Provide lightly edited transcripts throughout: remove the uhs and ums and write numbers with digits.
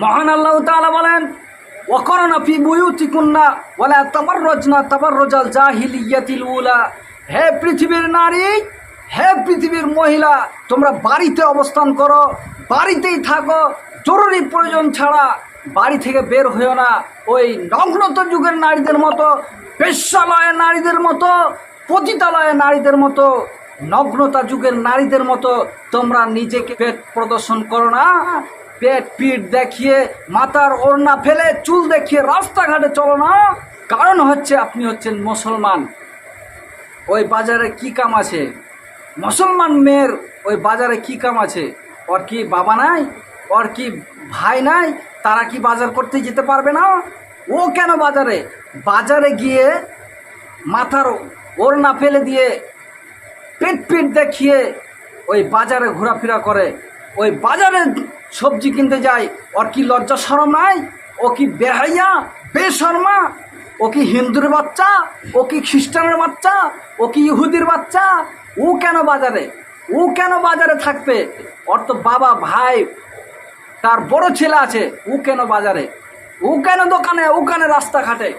মহান আল্লাহ তাআলা বলেন, ওয়াকরনা ফি বুয়ুতিকুন্না ওয়ালা তাবাররাজনা তাবাররুজাল জাহিলিয়াতিল উলা। হে পৃথিবীর নারী, হে পৃথিবীর মহিলা, তোমরা বাড়িতে অবস্থান করো, বাড়িতেই থাকো, জরুরি প্রয়োজন ছাড়া বাড়ি থেকে বের হইও না। ওই নগ্নতা যুগের নারীদের মতো, বেশ্যালয়ের নারীদের মতো, পতিতালয়ের নারীদের মতো, নগ্নতা যুগের নারীদের মতো তোমরা নিজেকে পেট প্রদর্শন করো না। পেট পিঠ দেখিয়ে, মাথার ওড়না ফেলে, চুল দেখিয়ে রাস্তাঘাটে চলো না। কারণ হচ্ছে আপনি হচ্ছেন মুসলমান। ওই বাজারে কি কাম আছে? মুসলমান মেয়ের ওই বাজারে কি কাম আছে? ওর কি বাবা নাই? ওর কি ভাই নাই? তারা কি বাজার করতে যেতে পারবে না? ও কেন বাজারে? বাজারে গিয়ে মাথার ওড়না ফেলে দিয়ে, পেট পিঠ দেখিয়ে ওই বাজারে ঘোরাফেরা করে, ওই বাজারে সবজি কিনতে যায়। ওর কি লজ্জা শরম নাই? ও কি বেহাইয়া, বেশর্মা? ও কি হিন্দুর বাচ্চা? ও কি খ্রিস্টানের বাচ্চা? ও কি ইহুদির বাচ্চা? ও কেন বাজারে? ও কেন বাজারে থাকবে? ওর তো বাবা, ভাই, তার বড় ছেলে আছে। ও কেন বাজারে? ও কেন দোকানে? ও কেন রাস্তাঘাটে?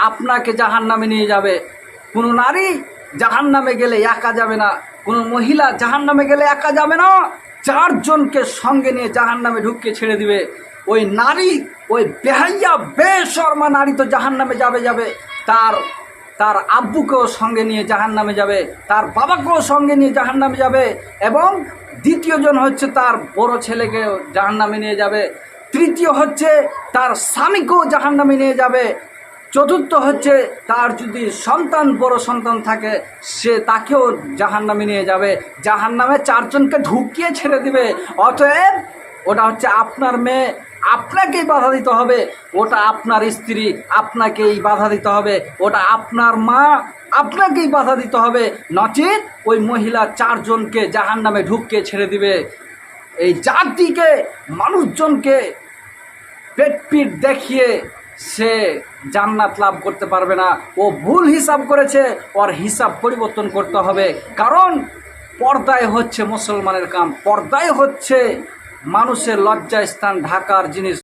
আপনাকে জাহান্নামে নিয়ে যাবে। কোনো নারী জাহান্নামে গেলে একা যাবে না, কোনো মহিলা জাহান্নামে গেলে একা যাবে না। 4 জনকে সঙ্গে নিয়ে জাহান্নামে ঢুকিয়ে ছেড়ে দিবে। ওই নারী, ওই বেহাইয়া বেশর্মা নারী তো জাহান্নামে যাবে। তার আব্বুকেও সঙ্গে নিয়ে জাহান্নামে যাবে, তার বাবাকেও সঙ্গে নিয়ে জাহান্নামে যাবে, এবং দ্বিতীয় জন হচ্ছে তার বড় ছেলেকেও জাহান্নামে নিয়ে যাবে, তৃতীয় হচ্ছে তার স্বামীকেও জাহান্নামে নিয়ে যাবে, চতুর্থ হচ্ছে তার যদি সন্তান, বড় সন্তান থাকে, সে তাকেও জাহান্নামে নিয়ে যাবে। জাহান্নামে 4 জনকে ঢুকিয়ে ছেড়ে দিবে। অতএব ওটা হচ্ছে আপনার মেয়ে, আপনাকেই বাধা দিতে হবে। ওটা আপনার স্ত্রী, আপনাকেই বাধা দিতে হবে। ওটা আপনার মা, আপনাকেই বাধা দিতে হবে। নচেত ওই মহিলা 4 জনকে জাহান্নামে ঢুকিয়ে ছেড়ে দিবে। এই জাতিকে, মানুষজনকে পেট পিঠ দেখিয়ে সে জান্নাত লাভ করতে পারবে না। ও ভুল হিসাব করেছে, ওর হিসাব পরিবর্তন করতে হবে। কারণ পর্দায় হচ্ছে মুসলমানের কাম, পর্দায় হচ্ছে মানুষের লজ্জাস্থান ঢাকার জিনিস।